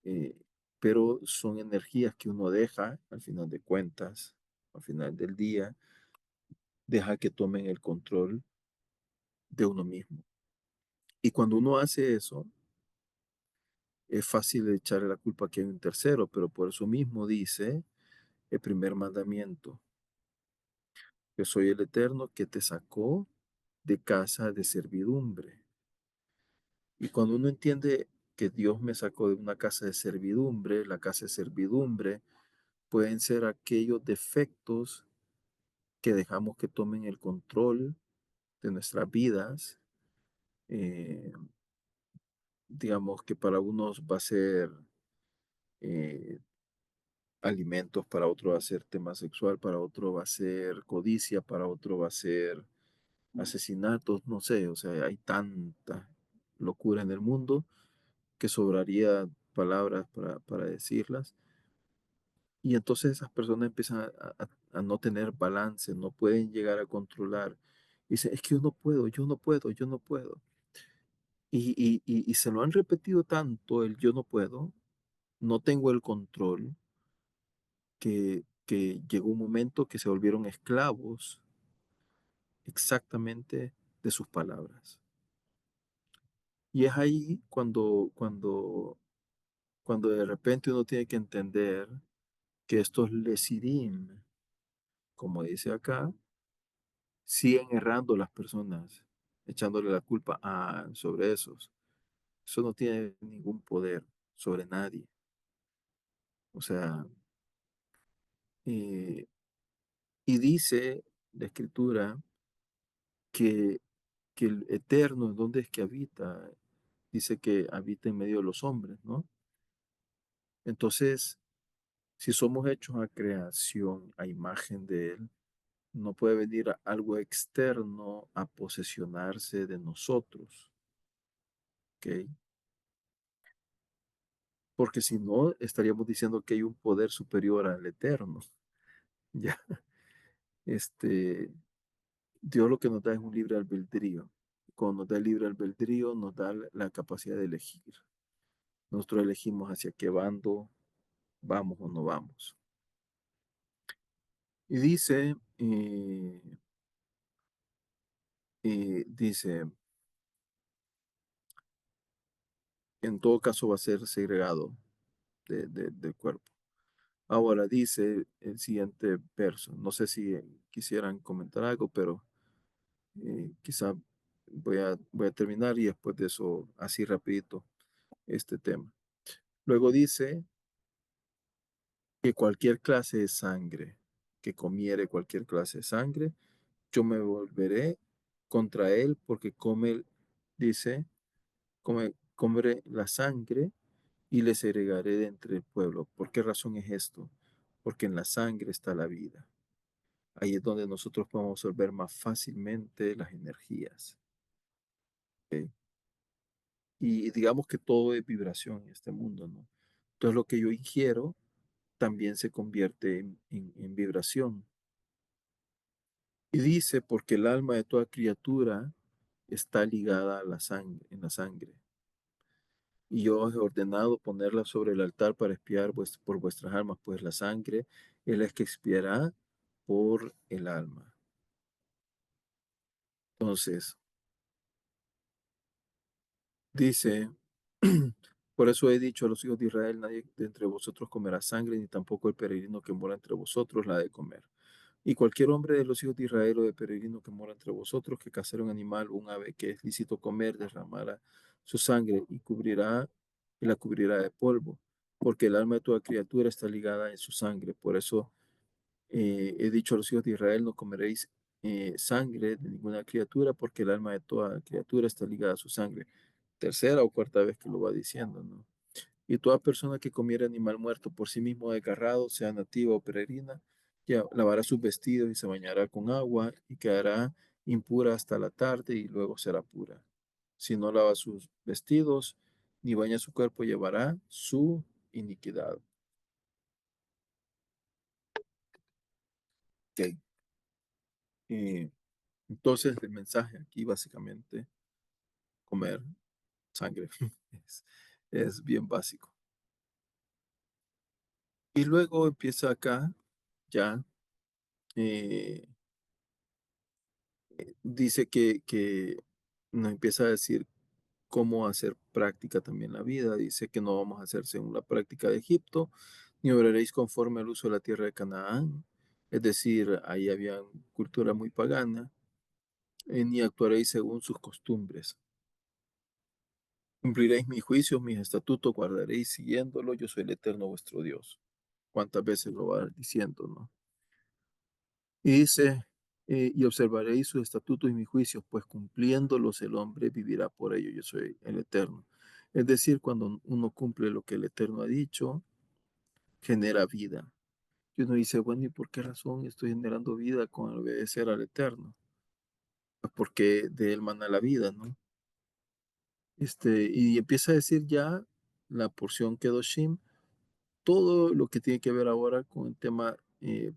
eh, pero son energías que uno deja al final de cuentas, al final del día, deja que tomen el control de uno mismo. Y cuando uno hace eso, es fácil echarle la culpa que hay un tercero, pero por eso mismo dice el primer mandamiento: yo soy el Eterno que te sacó de casa de servidumbre. Y cuando uno entiende que Dios me sacó de una casa de servidumbre, la casa de servidumbre pueden ser aquellos defectos que dejamos que tomen el control de nuestras vidas. eh, digamos que para unos va a ser, eh, alimentos, para otro va a ser tema sexual, para otro va a ser codicia, para otro va a ser asesinatos, no sé, o sea, hay tanta locura en el mundo que sobraría palabras para decirlas. Y entonces esas personas empiezan a no tener balance, no pueden llegar a controlar. Y dicen, es que yo no puedo, yo no puedo, yo no puedo. Y se lo han repetido tanto el yo no puedo, no tengo el control, que llegó un momento que se volvieron esclavos exactamente de sus palabras. Y es ahí cuando de repente uno tiene que entender que estos lesidim, como dice acá, siguen errando las personas, echándole la culpa sobre esos. Eso no tiene ningún poder sobre nadie. O sea, eh, y dice la escritura que, que el eterno, ¿en dónde es que habita? Dice que habita en medio de los hombres, ¿no? Entonces, si somos hechos a creación, a imagen de Él, no puede venir algo externo a posesionarse de nosotros, ¿ok? Porque si no, estaríamos diciendo que hay un poder superior al eterno. Ya, este, Dios lo que nos da es un libre albedrío. Cuando nos da el libre albedrío, nos da la capacidad de elegir. Nosotros elegimos hacia qué bando vamos o no vamos. Y dice, en todo caso va a ser segregado del cuerpo. Ahora dice el siguiente verso. No sé si quisieran comentar algo, pero quizá voy a terminar y después de eso, así rapidito, este tema. Luego dice que cualquier clase de sangre, que comiere cualquier clase de sangre, yo me volveré contra él porque dice, comeré la sangre y le segregaré de entre el pueblo. ¿Por qué razón es esto? Porque en la sangre está la vida. Ahí es donde nosotros podemos absorber más fácilmente las energías. ¿Ok? Y digamos que todo es vibración en este mundo, ¿no? Entonces lo que yo ingiero también se convierte en vibración. Y dice, porque el alma de toda criatura está ligada a la sangre, en la sangre. Y yo os he ordenado ponerla sobre el altar para expiar por vuestras almas, pues la sangre es la que expiará por el alma. Entonces, dice, por eso he dicho a los hijos de Israel, nadie de entre vosotros comerá sangre, ni tampoco el peregrino que mora entre vosotros la ha de comer. Y cualquier hombre de los hijos de Israel o de peregrino que mora entre vosotros, que cazara un animal o un ave que es lícito comer, derramará su sangre y la cubrirá de polvo, porque el alma de toda criatura está ligada en su sangre. Por eso he dicho a los hijos de Israel, no comeréis sangre de ninguna criatura, porque el alma de toda criatura está ligada a su sangre. Tercera o cuarta vez que lo va diciendo, ¿no? Y toda persona que comiere animal muerto por sí mismo desgarrado, sea nativa o peregrina, ya lavará sus vestidos y se bañará con agua y quedará impura hasta la tarde y luego será pura. Si no lava sus vestidos ni baña su cuerpo, llevará su iniquidad. Ok. Eh, entonces el mensaje aquí básicamente, comer sangre, es, es bien básico. Y luego empieza acá, ya, eh, dice que nos empieza a decir cómo hacer práctica también la vida. Dice que no vamos a hacer según la práctica de Egipto, ni obraréis conforme al uso de la tierra de Canaán. Es decir, ahí había cultura muy pagana, ni actuaréis según sus costumbres. Cumpliréis mis juicios, mis estatutos, guardaréis siguiéndolo. Yo soy el eterno vuestro Dios. ¿Cuántas veces lo va diciendo, no? Y dice, y observaréis sus estatutos y mis juicios, pues cumpliéndolos el hombre vivirá por ello. Yo soy el eterno. Es decir, cuando uno cumple lo que el eterno ha dicho, genera vida. Y uno dice, bueno, ¿y por qué razón estoy generando vida con obedecer al Eterno? Pues porque de él mana la vida, ¿no? Y empieza a decir ya la porción Kedoshim, todo lo que tiene que ver ahora con el tema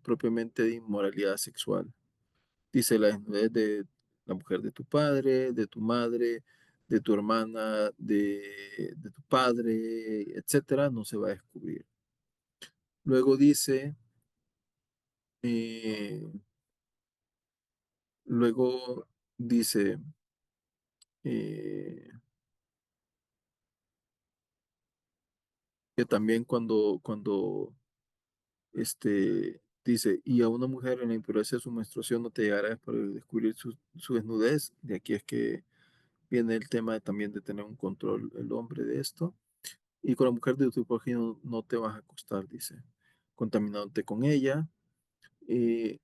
propiamente de inmoralidad sexual. Dice la desnudez de la mujer de tu padre, de tu madre, de tu hermana, de tu padre, etcétera, no se va a descubrir. Luego dice, eh, luego dice, eh, que también dice, y a una mujer en la impureza de su menstruación no te llegarás para descubrir su desnudez. De aquí es que viene el tema también de tener un control el hombre de esto. Y con la mujer de tu prójimo no te vas a acostar, dice, contaminándote con ella.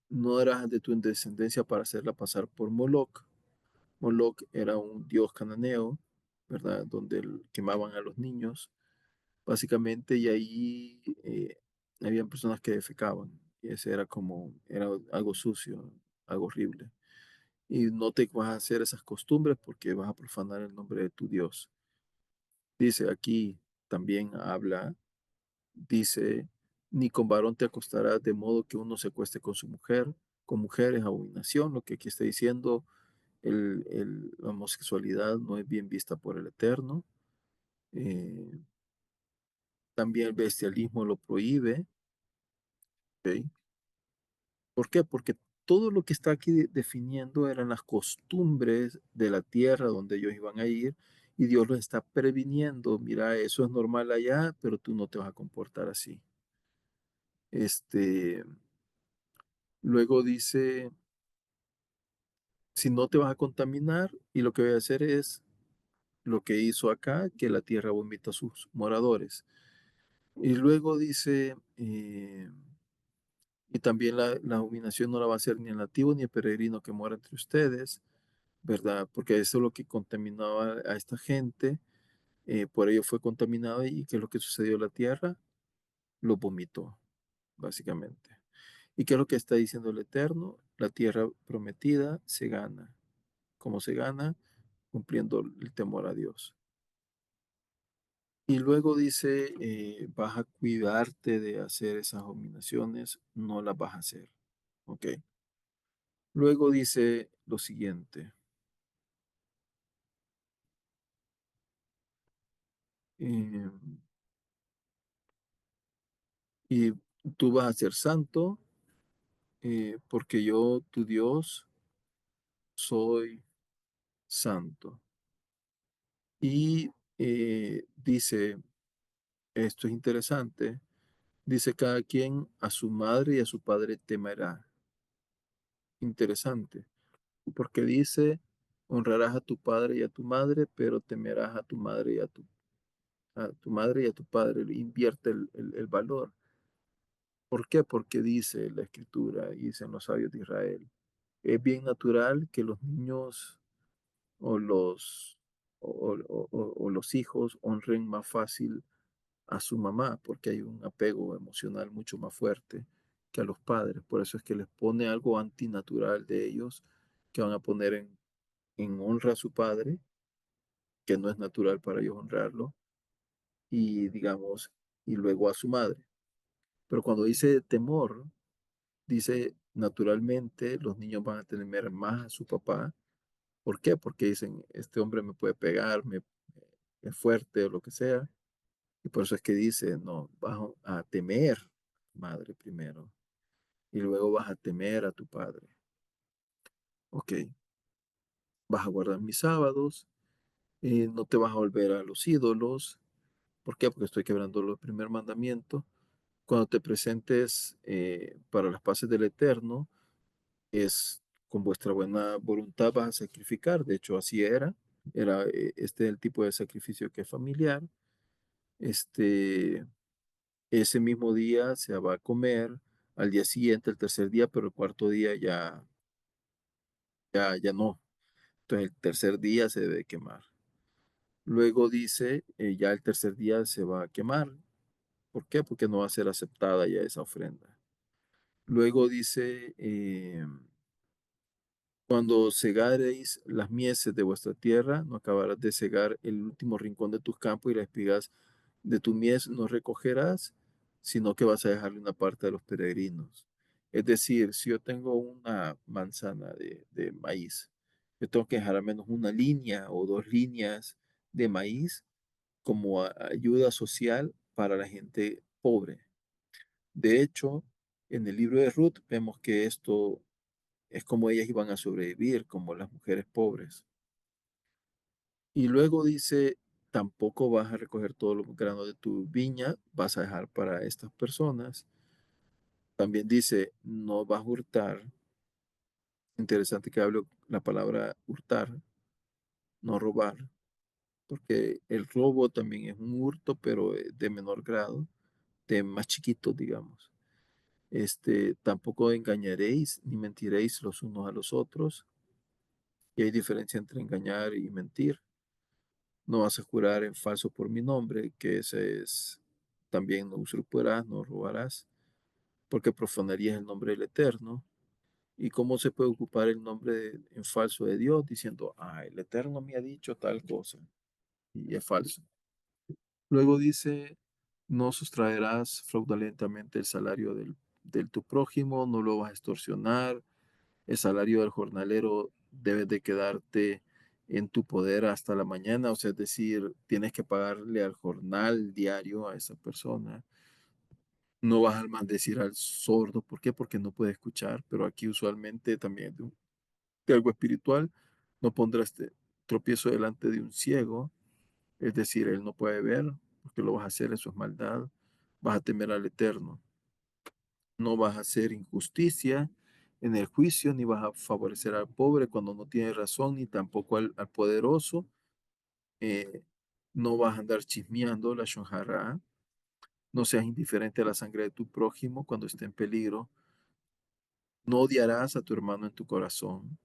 No harás de tu descendencia para hacerla pasar por Moloch. Moloch era un dios cananeo, ¿verdad? Donde quemaban a los niños, básicamente, y ahí habían personas que defecaban. Y ese era era algo sucio, algo horrible. Y no te vas a hacer esas costumbres porque vas a profanar el nombre de tu Dios. Dice aquí, también habla, dice, ni con varón te acostarás de modo que uno se acueste con su mujer, con mujer es abominación, lo que aquí está diciendo, la homosexualidad no es bien vista por el Eterno. Eh, También el bestialismo lo prohíbe. ¿Ok? ¿Por qué? Porque todo lo que está aquí definiendo eran las costumbres de la tierra donde ellos iban a ir y Dios los está previniendo. Mira, eso es normal allá, pero tú no te vas a comportar así. Este, Luego dice, si no te vas a contaminar y lo que voy a hacer es lo que hizo acá, que la tierra vomita a sus moradores. Y luego dice, y también la abominación no la va a hacer ni el nativo ni el peregrino que mora entre ustedes, ¿verdad? Porque eso es lo que contaminaba a esta gente, por ello fue contaminado y ¿qué es lo que sucedió en la tierra? Lo vomitó, básicamente. ¿Y qué es lo que está diciendo el Eterno? La tierra prometida se gana. ¿Cómo se gana? Cumpliendo el temor a Dios. Y luego dice, vas a cuidarte de hacer esas abominaciones, no las vas a hacer. ¿Ok? Luego dice lo siguiente, eh, y tú vas a ser santo, porque yo, tu Dios, soy santo. Y dice, esto es interesante, dice, cada quien a su madre y a su padre temerá. Interesante, porque dice, honrarás a tu padre y a tu madre, pero temerás a tu madre y a tu madre y a tu padre. Invierte el valor. ¿Por qué? Porque dice la escritura y dicen los sabios de Israel, es bien natural que los niños o o los hijos honren más fácil a su mamá, porque hay un apego emocional mucho más fuerte que a los padres. Por eso es que les pone algo antinatural de ellos, que van a poner en honra a su padre, que no es natural para ellos honrarlo, y digamos, y luego a su madre. Pero cuando dice temor, dice naturalmente los niños van a temer más a su papá. ¿Por qué? Porque dicen, este hombre me puede pegar, es fuerte o lo que sea. Y por eso es que dice, no, vas a temer, madre primero, y luego vas a temer a tu padre. Ok, vas a guardar mis sábados, no te vas a volver a los ídolos. ¿Por qué? Porque estoy quebrando el primer mandamiento. Cuando te presentes para las paces del Eterno, es con vuestra buena voluntad vas a sacrificar. De hecho, así era. Era el tipo de sacrificio que es familiar. Este, Ese mismo día se va a comer, al día siguiente, el tercer día, pero el cuarto día ya no. Entonces el tercer día se debe quemar. Luego dice, ya el tercer día se va a quemar. ¿Por qué? Porque no va a ser aceptada ya esa ofrenda. Luego dice, cuando segareis las mieses de vuestra tierra, no acabarás de segar el último rincón de tus campos y las espigas de tu mies no recogerás, sino que vas a dejarle una parte a los peregrinos. Es decir, si yo tengo una manzana de maíz, yo tengo que dejar al menos una línea o dos líneas de maíz como ayuda social para la gente pobre. De hecho, en el libro de Ruth vemos que esto es como ellas iban a sobrevivir, como las mujeres pobres. Y luego dice, tampoco vas a recoger todos los granos de tu viña, vas a dejar para estas personas. También dice, no vas a hurtar. Interesante que hable la palabra hurtar, no robar, porque el robo también es un hurto, pero de menor grado, de más chiquito, digamos. Tampoco engañaréis ni mentiréis los unos a los otros. Y hay diferencia entre engañar y mentir. No vas a jurar en falso por mi nombre, que ese es también no usurparás, no robarás, porque profanarías el nombre del Eterno. ¿Y cómo se puede ocupar el nombre en falso de Dios diciendo, ah, el Eterno me ha dicho tal cosa? Y es falso. Luego dice, no sustraerás fraudulentamente el salario del tu prójimo, no lo vas a extorsionar, el salario del jornalero debe de quedarte en tu poder hasta la mañana, o sea, es decir, tienes que pagarle al jornal diario a esa persona. No vas a maldecir al sordo, ¿por qué? Porque no puede escuchar, pero aquí usualmente también de algo espiritual, no pondrás tropiezo delante de un ciego, es decir, él no puede ver, porque lo vas a hacer, eso es maldad, vas a temer al Eterno. No vas a hacer injusticia en el juicio, ni vas a favorecer al pobre cuando no tiene razón, ni tampoco al poderoso. Eh, no vas a andar chismeando la shonjara. No seas indiferente a la sangre de tu prójimo cuando esté en peligro. No odiarás a tu hermano en tu corazón.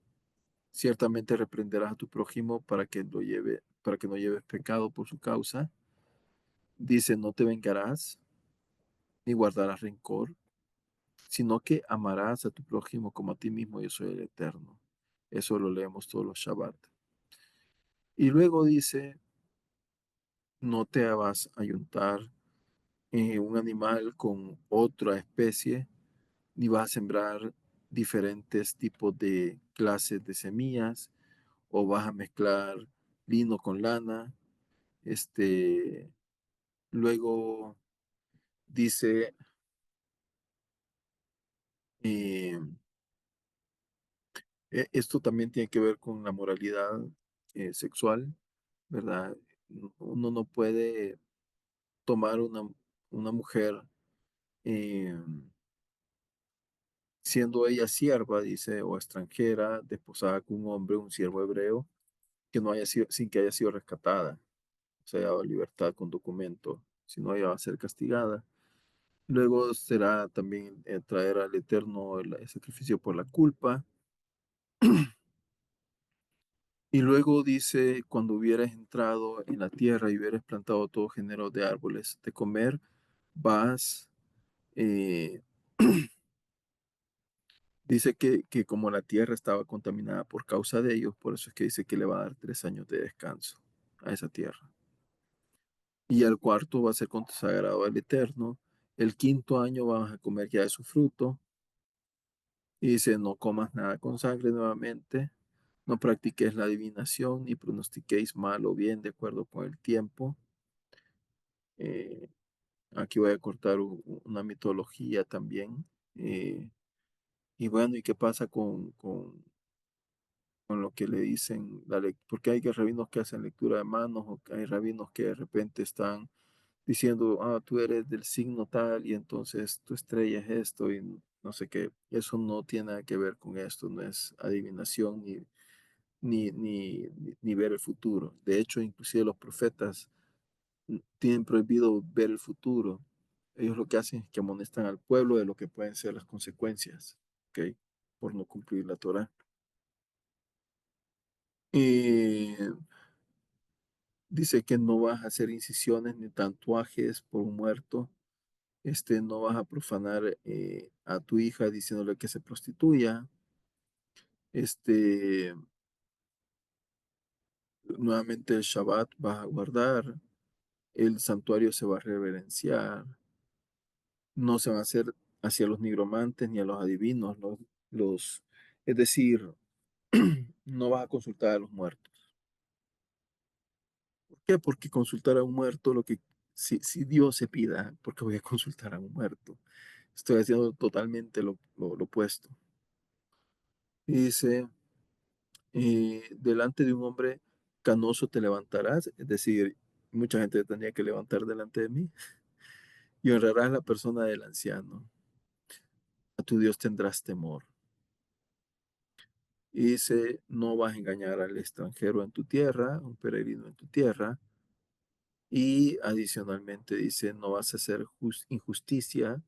Ciertamente reprenderás a tu prójimo para que no lleves pecado por su causa. Dice, no te vengarás ni guardarás rencor, sino que amarás a tu prójimo como a ti mismo, yo soy el Eterno. Eso lo leemos todos los Shabbat. Y luego dice, no te vas a ayuntar un animal con otra especie, ni vas a sembrar diferentes tipos de clases de semillas, o vas a mezclar lino con lana. Este, luego dice, eh, esto también tiene que ver con la moralidad sexual, ¿verdad? Uno no puede tomar una mujer eh, siendo ella sierva, dice, o extranjera, desposada con un hombre, un siervo hebreo, que no haya sido, sin que haya sido rescatada, o sea, dado libertad con documento, si no ella va a ser castigada. Luego será también traer al Eterno el sacrificio por la culpa. Y luego dice, cuando hubieras entrado en la tierra y hubieras plantado todo género de árboles de comer, vas, eh, dice que como la tierra estaba contaminada por causa de ellos, por eso es que dice que le va a dar 3 años de descanso a esa tierra. Y el cuarto va a ser consagrado al Eterno. El quinto año vas a comer ya de su fruto. Y dice, no comas nada con sangre nuevamente. No practiquéis la adivinación ni pronostiquéis mal o bien de acuerdo con el tiempo. Eh, Aquí voy a cortar una mitología también. Eh, y bueno, ¿y qué pasa con lo que le dicen? Porque hay que rabinos que hacen lectura de manos o que hay rabinos que de repente están diciendo, ah, tú eres del signo tal y entonces tu estrella es esto y no sé qué. Eso no tiene nada que ver con esto, no es adivinación ni ver el futuro. De hecho, inclusive los profetas tienen prohibido ver el futuro. Ellos lo que hacen es que amonestan al pueblo de lo que pueden ser las consecuencias, ¿ok? Por no cumplir la Torah. Y dice que no vas a hacer incisiones ni tatuajes por un muerto. no vas a profanar a tu hija diciéndole que se prostituya, este, nuevamente el Shabbat vas a guardar, el santuario se va a reverenciar, no se va a hacer hacia los nigromantes ni a los adivinos, los, es decir, no vas a consultar a los muertos. ¿Por qué? Porque consultar a un muerto, si Dios se pida, porque voy a consultar a un muerto. Estoy haciendo totalmente lo opuesto. Y dice, delante de un hombre canoso te levantarás, es decir, mucha gente tendría que levantar delante de mí, y honrarás a la persona del anciano. A tu Dios tendrás temor. Y dice, no vas a engañar al extranjero en tu tierra, un peregrino en tu tierra. Y adicionalmente dice, no vas a hacer injusticia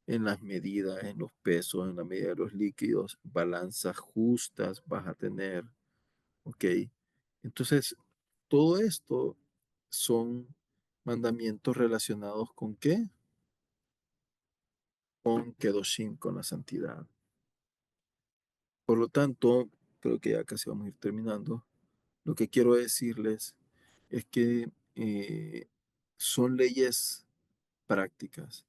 en las medidas, en los pesos, en la medida de los líquidos, balanzas justas vas a tener, ¿ok? Entonces, todo esto son mandamientos relacionados con qué? Con Kedoshim, con la santidad. Por lo tanto, creo que ya casi vamos a ir terminando. Lo que quiero decirles es que son leyes prácticas.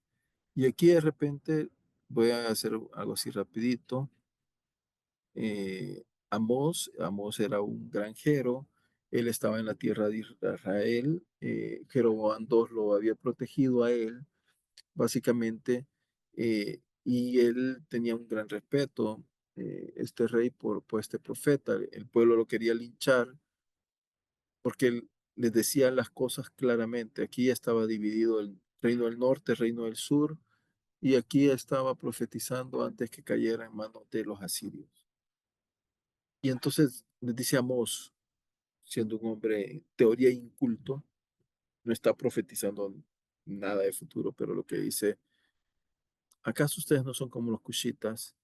Y aquí de repente voy a hacer algo así rapidito. Amós era un granjero, él estaba en la tierra de Israel, Jeroboam II lo había protegido a él, básicamente, y él tenía un gran respeto, este rey, por este profeta. El pueblo lo quería linchar porque él les decía las cosas claramente. Aquí ya estaba dividido el reino del norte, el reino del sur, y aquí estaba profetizando antes que cayera en manos de los asirios. Y entonces les dice Amós, siendo un hombre en teoría inculto, no está profetizando nada de futuro, pero lo que dice, ¿acaso ustedes no son como los cushitas?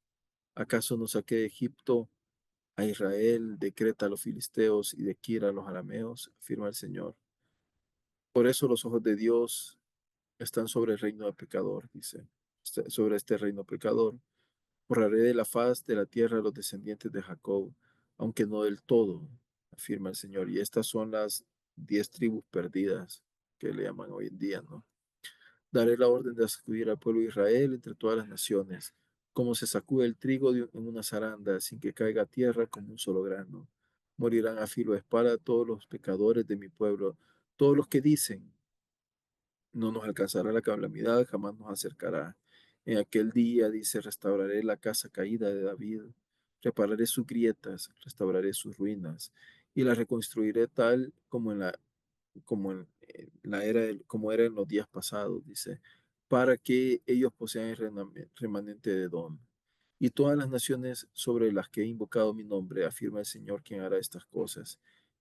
¿Acaso no saqué de Egipto a Israel, de Creta a los filisteos y de Kir a los arameos? Afirma el Señor. Por eso los ojos de Dios están sobre el reino del pecador, dice, sobre este reino pecador. Borraré de la faz de la tierra a los descendientes de Jacob, aunque no del todo, afirma el Señor. Y estas son las 10 tribus perdidas que le llaman hoy en día, ¿no? Daré la orden de sacudir al pueblo de Israel entre todas las naciones, como se sacude el trigo en una zaranda, sin que caiga a tierra como un solo grano. Morirán a filo de espada todos los pecadores de mi pueblo, todos los que dicen, no nos alcanzará la calamidad, jamás nos acercará. En aquel día, dice, restauraré la casa caída de David, repararé sus grietas, restauraré sus ruinas, y la reconstruiré tal como en la era, como era en los días pasados, dice, para que ellos posean el remanente de Edom. Y todas las naciones sobre las que he invocado mi nombre, afirma el Señor, quien hará estas cosas.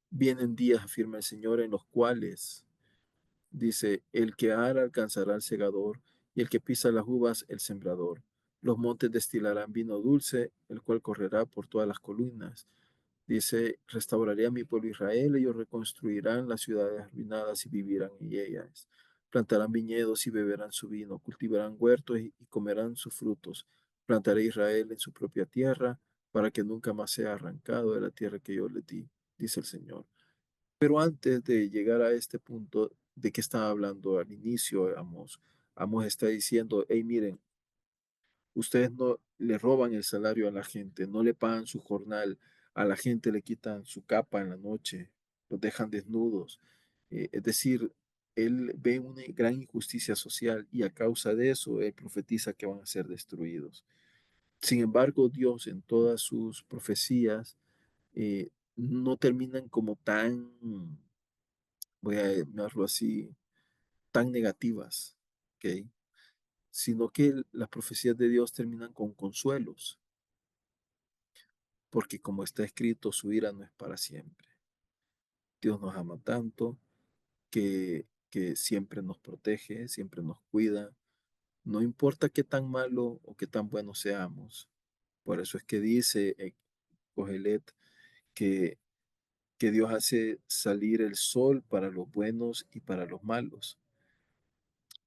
Vienen días, afirma el Señor, en los cuales dice, el que ara alcanzará el segador, y el que pisa las uvas, el sembrador. Los montes destilarán vino dulce, el cual correrá por todas las columnas. Dice, restauraré a mi pueblo Israel, ellos reconstruirán las ciudades arruinadas y vivirán en ellas. Plantarán viñedos y beberán su vino, cultivarán huertos y comerán sus frutos. Plantaré Israel en su propia tierra, para que nunca más sea arrancado de la tierra que yo le di, dice el Señor. Pero antes de llegar a este punto, ¿de qué estaba hablando al inicio, Amos? Amos está diciendo, hey, miren, ustedes no le roban el salario a la gente, no le pagan su jornal, a la gente le quitan su capa en la noche, los dejan desnudos. Es decir, él ve una gran injusticia social y a causa de eso él profetiza que van a ser destruidos. Sin embargo, Dios en todas sus profecías no terminan como tan, voy a llamarlo así, tan negativas, ¿ok? Sino que las profecías de Dios terminan con consuelos, porque como está escrito, su ira no es para siempre. Dios nos ama tanto que siempre nos protege, siempre nos cuida, no importa qué tan malo o qué tan bueno seamos. Por eso es que dice Cogelet que, que Dios hace salir el sol para los buenos y para los malos.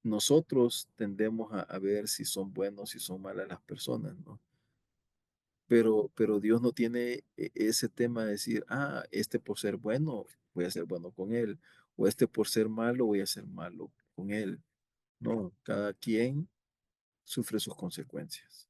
nosotros tendemos a ver si son buenos, si son malas las personas, ¿no? Pero Dios no tiene ese tema de decir, ah, este por ser bueno, voy a ser bueno con él, o este por ser malo, voy a ser malo con él. No, cada quien sufre sus consecuencias.